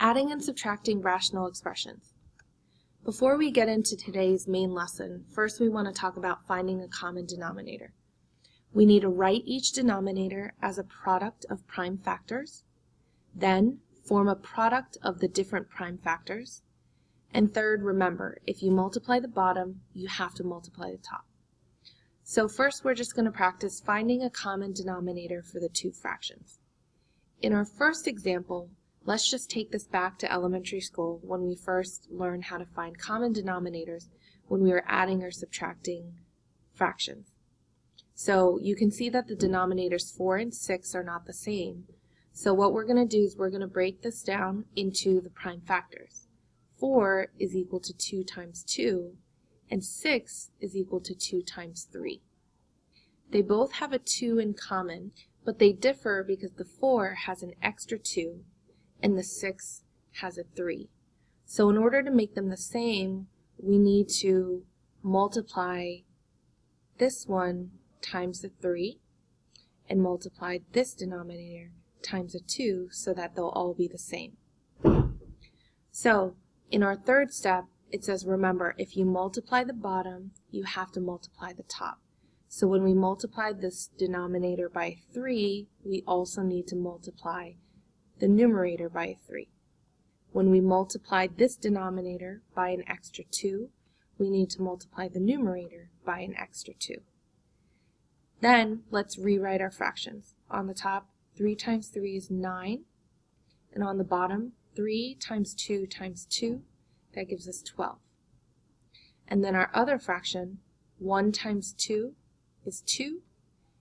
Adding and subtracting rational expressions. Before we get into today's main lesson, first we want to talk about finding a common denominator. We need to write each denominator as a product of prime factors, then form a product of the different prime factors, and third, remember, if you multiply the bottom, you have to multiply the top. So first we're just going to practice finding a common denominator for the two fractions. In our first example, let's just take this back to elementary school when we first learned how to find common denominators when we were adding or subtracting fractions. So you can see that the denominators 4 and 6 are not the same. So what we're going to do is we're going to break this down into the prime factors. 4 is equal to 2 times 2, and 6 is equal to 2 times 3. They both have a 2 in common, but they differ because the 4 has an extra 2 and the 6 has a 3. So in order to make them the same, we need to multiply this one times the 3 and multiply this denominator times a 2 so that they'll all be the same. So in our third step, it says, remember, if you multiply the bottom, you have to multiply the top. So when we multiply this denominator by 3, we also need to multiply the numerator by 3. When we multiply this denominator by an extra 2, we need to multiply the numerator by an extra 2. Then let's rewrite our fractions. On the top, 3 times 3 is 9, and on the bottom, 3 times 2 times 2, that gives us 12. And then our other fraction, 1 times 2 is 2,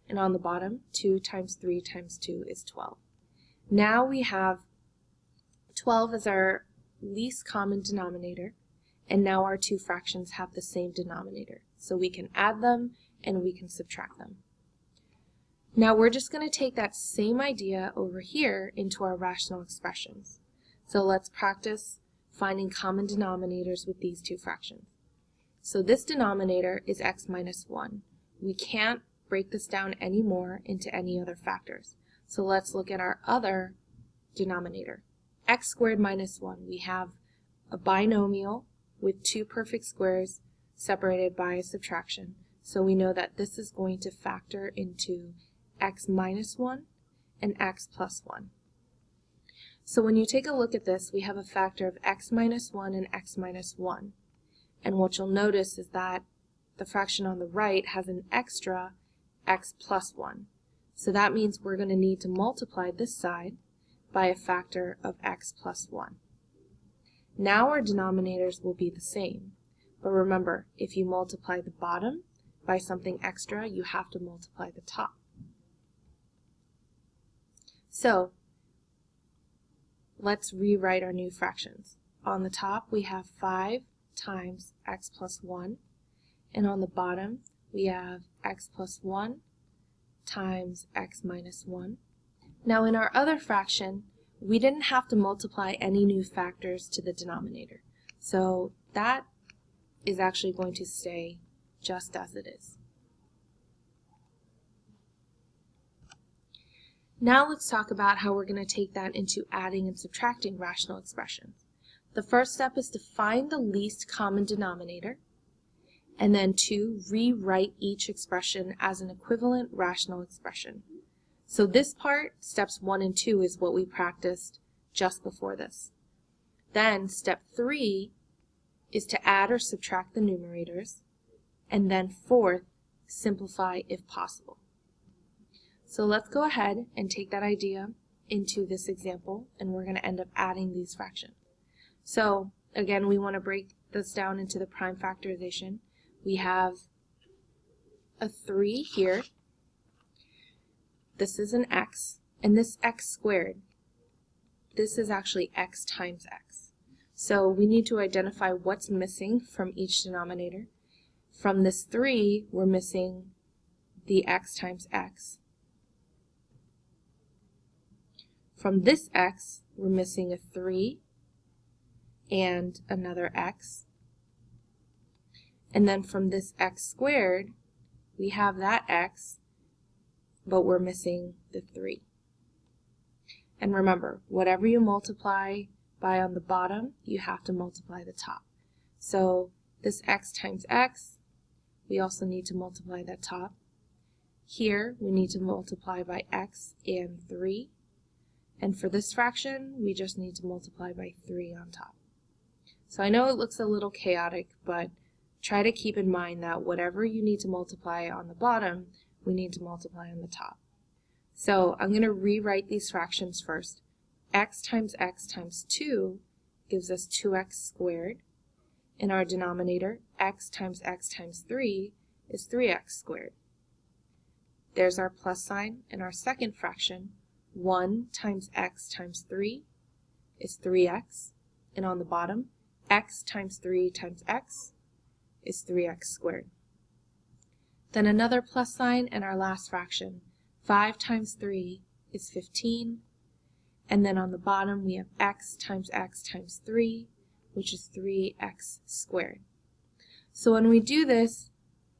and on the bottom, 2 times 3 times 2 is 12. Now we have 12 as our least common denominator, and now our two fractions have the same denominator. So we can add them and we can subtract them. Now we're just going to take that same idea over here into our rational expressions. So let's practice finding common denominators with these two fractions. So this denominator is x minus 1. We can't break this down anymore into any other factors. So let's look at our other denominator. X squared minus 1. We have a binomial with two perfect squares separated by a subtraction. So we know that this is going to factor into x minus 1 and x plus 1. So when you take a look at this, we have a factor of x minus 1 and x minus 1. And what you'll notice is that the fraction on the right has an extra x plus 1. So that means we're going to need to multiply this side by a factor of x plus 1. Now our denominators will be the same. But remember, if you multiply the bottom by something extra, you have to multiply the top. So let's rewrite our new fractions. On the top we have 5 times x plus 1, and on the bottom we have x plus 1 times x minus 1. Now in our other fraction, we didn't have to multiply any new factors to the denominator. So that is actually going to stay just as it is. Now let's talk about how we're going to take that into adding and subtracting rational expressions. The first step is to find the least common denominator, and then 2, rewrite each expression as an equivalent rational expression. So this part, steps 1 and 2, is what we practiced just before this. Then step 3 is to add or subtract the numerators, and then 4th, simplify if possible. So let's go ahead and take that idea into this example, and we're going to end up adding these fractions. So again, we want to break this down into the prime factorization. We have a 3 here. This is an x, and this x squared, this is actually x times x. So we need to identify what's missing from each denominator. From this 3, we're missing the x times x. From this x, we're missing a 3 and another x. And then from this x squared, we have that x, but we're missing the 3. And remember, whatever you multiply by on the bottom, you have to multiply the top. So this x times x, we also need to multiply that top. Here, we need to multiply by x and 3. And for this fraction, we just need to multiply by 3 on top. So I know it looks a little chaotic, but try to keep in mind that whatever you need to multiply on the bottom, we need to multiply on the top. So I'm going to rewrite these fractions first. X times 2 gives us 2x squared. In our denominator, x times 3 is 3x squared. There's our plus sign in our second fraction. 1 times x times 3 is 3x. And on the bottom, x times 3 times x is 3x squared. Then another plus sign in our last fraction. 5 times 3 is 15. And then on the bottom, we have x times 3, which is 3x squared. So when we do this,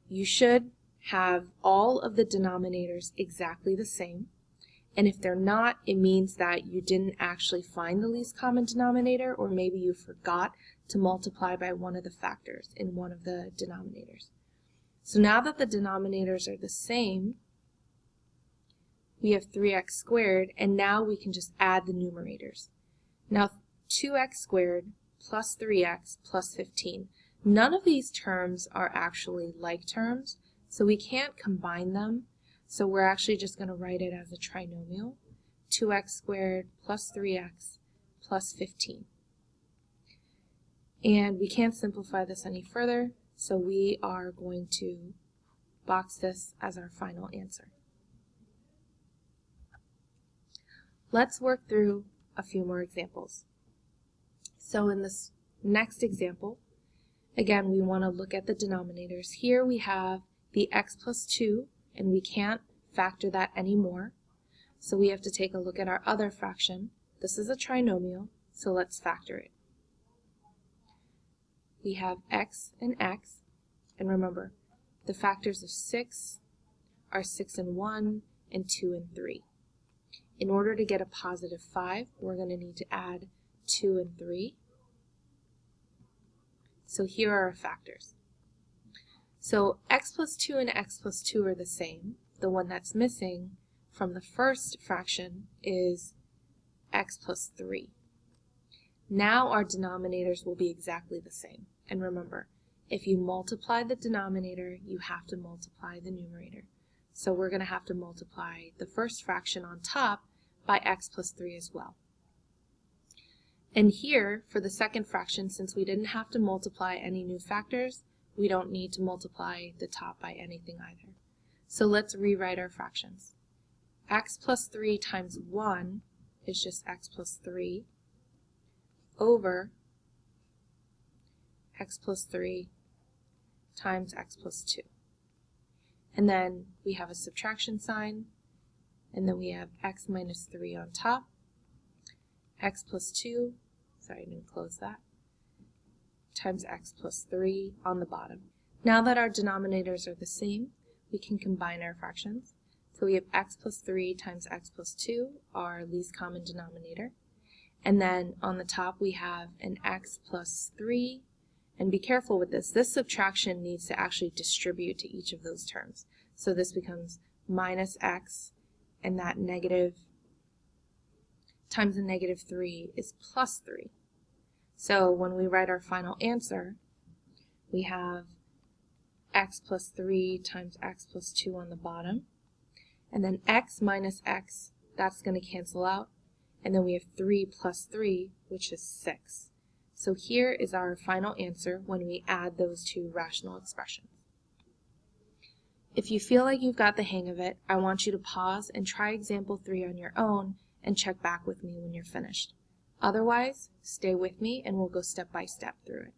you should have all of the denominators exactly the same. And if they're not, it means that you didn't actually find the least common denominator, or maybe you forgot to multiply by one of the factors in one of the denominators. So now that the denominators are the same, we have 3x squared, and now we can just add the numerators. Now 2x squared plus 3x plus 15. None of these terms are actually like terms, so we can't combine them. So we're actually just going to write it as a trinomial. 2x squared plus 3x plus 15. And we can't simplify this any further, so we are going to box this as our final answer. Let's work through a few more examples. So in this next example, again, we want to look at the denominators. Here we have the x plus 2, and we can't factor that anymore. So we have to take a look at our other fraction. This is a trinomial, so let's factor it. We have x, and remember, the factors of 6 are 6 and 1, and 2 and 3. In order to get a positive 5, we're going to need to add 2 and 3. So here are our factors. So x plus 2 and x plus 2 are the same. The one that's missing from the first fraction is x plus 3. Now our denominators will be exactly the same. And remember, if you multiply the denominator, you have to multiply the numerator. So we're going to have to multiply the first fraction on top by x plus 3 as well. And here, for the second fraction, since we didn't have to multiply any new factors, we don't need to multiply the top by anything either. So let's rewrite our fractions. X plus 3 times 1 is just x plus 3 over x plus 3 times x plus 2. And then we have a subtraction sign, and then we have x minus 3 on top, x plus 2, sorry, I didn't close that, times x plus 3 on the bottom. Now that our denominators are the same, we can combine our fractions. So we have x plus 3 times x plus 2, our least common denominator. And then on the top we have an x plus 3. And be careful with this. This subtraction needs to actually distribute to each of those terms. So this becomes minus x, and that negative times the negative 3 is plus 3. So when we write our final answer, we have x plus 3 times x plus 2 on the bottom. And then x minus x, that's going to cancel out. And then we have 3 plus 3, which is 6. So here is our final answer when we add those two rational expressions. If you feel like you've got the hang of it, I want you to pause and try example 3 on your own and check back with me when you're finished. Otherwise, stay with me and we'll go step by step through it.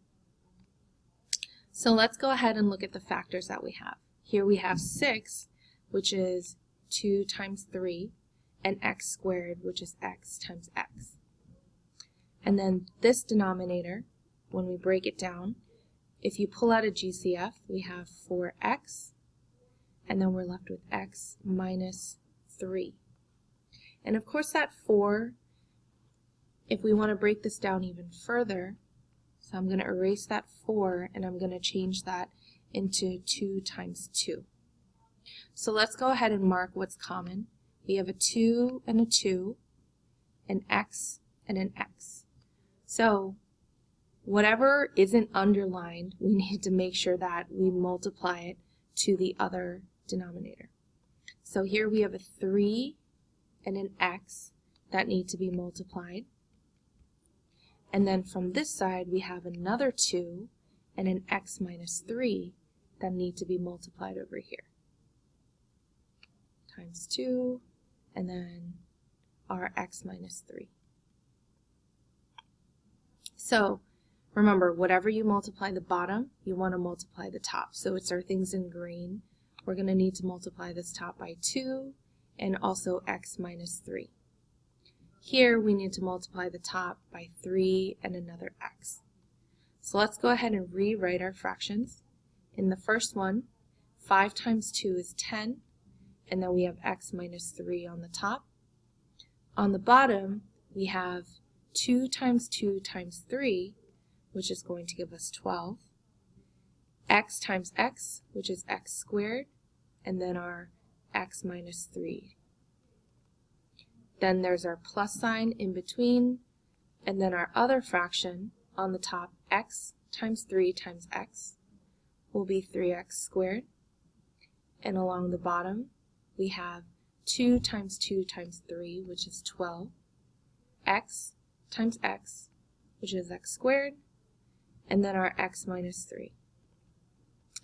So let's go ahead and look at the factors that we have. Here we have 6, which is 2 times 3, and x squared, which is x times x. And then this denominator, when we break it down, if you pull out a GCF, we have 4x, and then we're left with x minus 3. And of course that 4 if we want to break this down even further, so I'm going to erase that 4 and I'm going to change that into 2 times 2. So let's go ahead and mark what's common. We have a 2 and a 2, an x and an x. So whatever isn't underlined, we need to make sure that we multiply it to the other denominator. So here we have a 3 and an x that need to be multiplied. And then from this side we have another 2 and an x minus 3 that need to be multiplied over here. Times 2 and then our x minus 3. So remember, whatever you multiply the bottom, you want to multiply the top. So it's our things in green. We're going to need to multiply this top by 2 and also x minus 3. Here we need to multiply the top by 3 and another x. So let's go ahead and rewrite our fractions. In the first one, 5 times 2 is 10, and then we have x minus 3 on the top. On the bottom, we have 2 times 2 times 3, which is going to give us 12, x times x, which is x squared, and then our x minus 3. Then there's our plus sign in between, and then our other fraction on the top, x times 3 times x, will be 3x squared. And along the bottom, we have 2 times 2 times 3, which is 12, x times x, which is x squared, and then our x minus 3.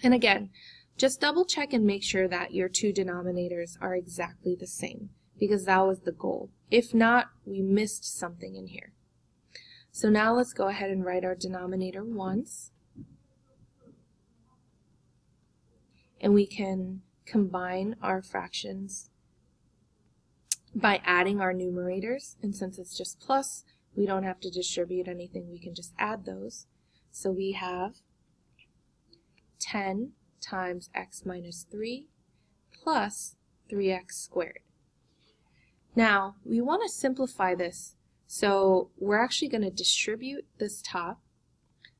And again, just double check and make sure that your two denominators are exactly the same, because that was the goal. If not, we missed something in here. So now let's go ahead and write our denominator once. And we can combine our fractions by adding our numerators. And since it's just plus, we don't have to distribute anything. We can just add those. So we have 10 times x minus 3 plus 3x squared. Now, we want to simplify this, so we're actually going to distribute this top.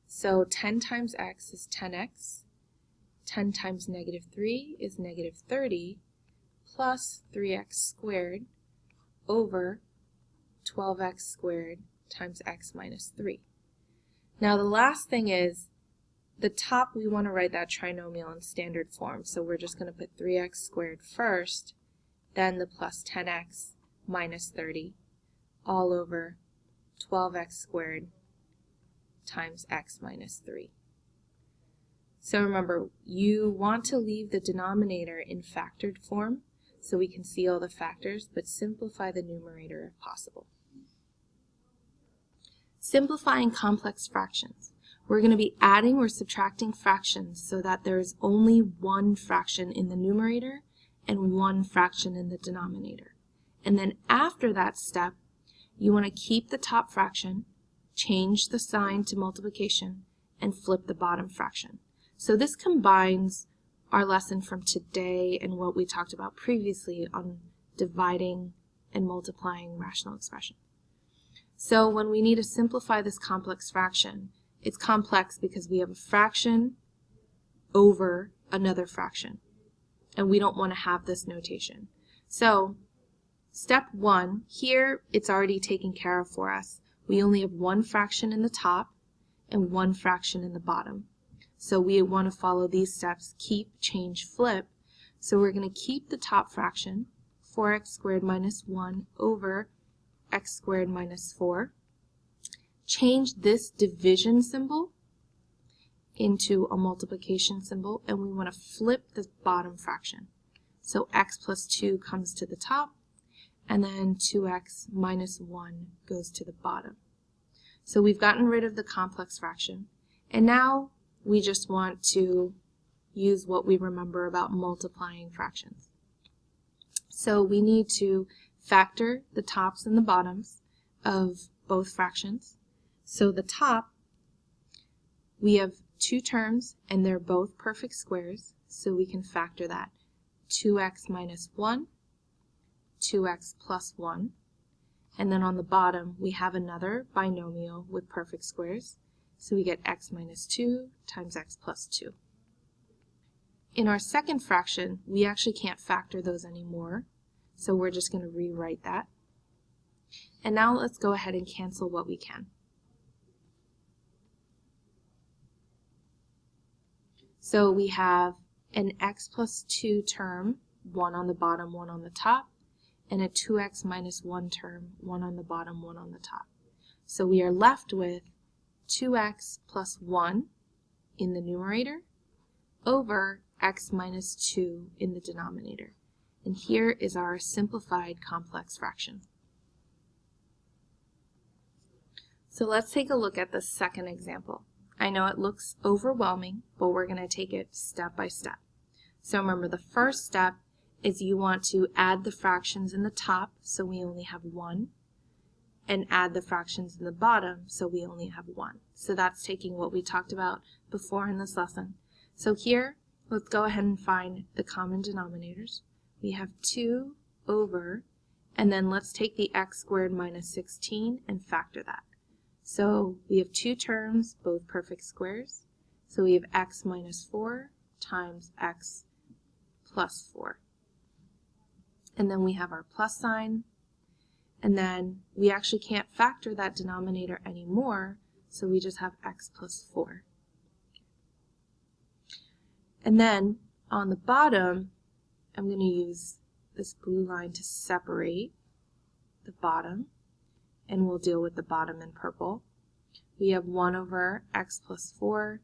So 10 times x is 10x, 10 times negative 3 is negative 30, plus 3x squared over 12x squared times x minus 3. Now the last thing is, the top we want to write that trinomial in standard form, so we're just going to put 3x squared first, then the plus 10x minus 30, all over 12x squared times x minus 3. So remember, you want to leave the denominator in factored form so we can see all the factors, but simplify the numerator if possible. Simplifying complex fractions. We're going to be adding or subtracting fractions so that there is only one fraction in the numerator and one fraction in the denominator. And then after that step, you want to keep the top fraction, change the sign to multiplication, and flip the bottom fraction. So this combines our lesson from today and what we talked about previously on dividing and multiplying rational expressions. So when we need to simplify this complex fraction, it's complex because we have a fraction over another fraction, and we don't want to have this notation. So step 1, here it's already taken care of for us. We only have one fraction in the top and one fraction in the bottom. So we want to follow these steps: keep, change, flip. So we're going to keep the top fraction, 4x squared minus 1 over x squared minus 4. Change this division symbol into a multiplication symbol, and we want to flip the bottom fraction. So x plus 2 comes to the top, and then 2x minus 1 goes to the bottom. So we've gotten rid of the complex fraction, and now we just want to use what we remember about multiplying fractions. So we need to factor the tops and the bottoms of both fractions. So the top, we have two terms and they're both perfect squares, so we can factor that. 2x minus 1, 2x plus 1. And then on the bottom, we have another binomial with perfect squares. So we get x minus 2 times x plus 2. In our second fraction, we actually can't factor those anymore. So we're just going to rewrite that. And now let's go ahead and cancel what we can. So we have an x plus 2 term, one on the bottom, one on the top, and a 2x minus 1 term, one on the bottom, one on the top. So we are left with 2x plus 1 in the numerator over x minus 2 in the denominator. And here is our simplified complex fraction. So let's take a look at the second example. I know it looks overwhelming, but we're going to take it step by step. So remember, the first step is you want to add the fractions in the top, so we only have 1, and add the fractions in the bottom, so we only have 1. So that's taking what we talked about before in this lesson. So here, let's go ahead and find the common denominators. We have 2 over, and then let's take the x squared minus 16 and factor that. So we have two terms, both perfect squares. So we have x minus 4 times x plus 4. And then we have our plus sign. And then we actually can't factor that denominator anymore, so we just have x plus 4. And then on the bottom, I'm going to use this blue line to separate the bottom, and we'll deal with the bottom in purple. We have 1 over x plus 4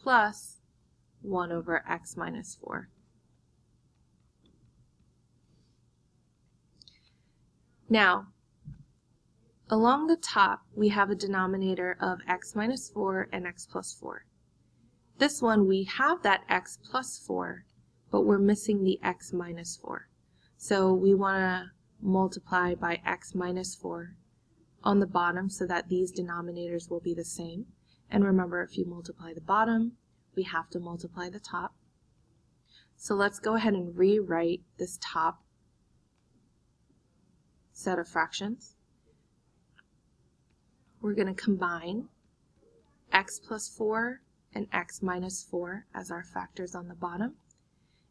plus 1 over x minus 4. Now, along the top, we have a denominator of x minus 4 and x plus 4. This one, we have that x plus 4, but we're missing the x minus 4. So we want to multiply by x minus 4 on the bottom so that these denominators will be the same. And remember, if you multiply the bottom, we have to multiply the top. So let's go ahead and rewrite this top set of fractions. We're going to combine x plus 4 and x minus 4 as our factors on the bottom.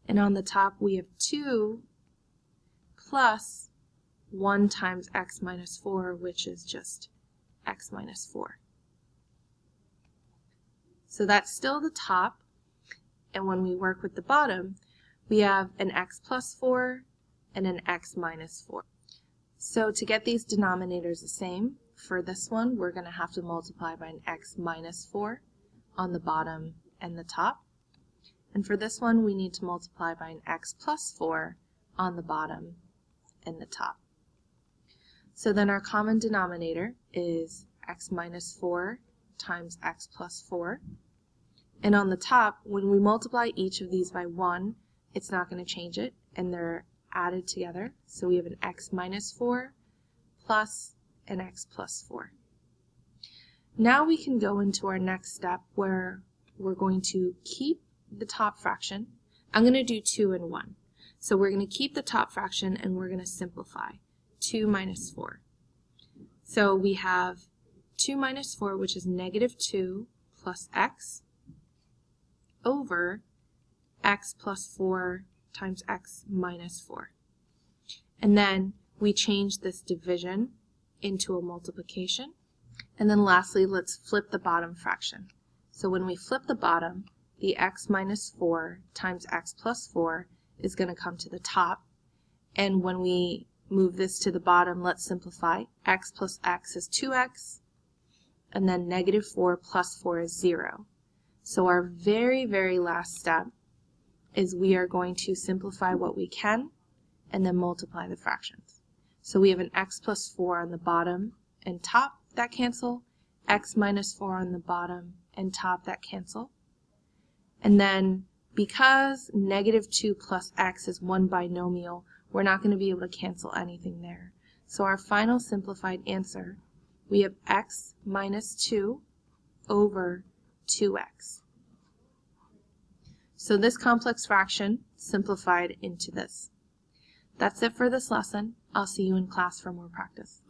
And on the top, we have 2 plus 1 times x minus 4, which is just x minus 4. So that's still the top, and when we work with the bottom, we have an x plus 4 and an x minus 4. So to get these denominators the same, for this one, we're going to have to multiply by an x minus 4 on the bottom and the top. And for this one, we need to multiply by an x plus 4 on the bottom and the top. So then our common denominator is x minus 4 times x plus 4. And on the top, when we multiply each of these by 1, it's not going to change it, and they're added together. So we have an x minus 4 plus an x plus 4. Now we can go into our next step where we're going to keep the top fraction. I'm going to do 2 and 1. So we're going to keep the top fraction and we're going to simplify. 2 minus 4. So we have 2 minus 4, which is negative 2 plus x over x plus 4 times x minus 4. And then we change this division into a multiplication. And then lastly, let's flip the bottom fraction. So when we flip the bottom, the x minus 4 times x plus 4 is going to come to the top. And when we move this to the bottom, let's simplify. X plus x is 2x, and then negative 4 plus 4 is 0. So our very, very last step is we are going to simplify what we can and then multiply the fractions. So we have an x plus 4 on the bottom and top that cancel, x minus 4 on the bottom and top that cancel. And then because negative 2 plus x is one binomial, we're not going to be able to cancel anything there. So our final simplified answer, we have x minus 2 over 2x. So this complex fraction simplified into this. That's it for this lesson. I'll see you in class for more practice.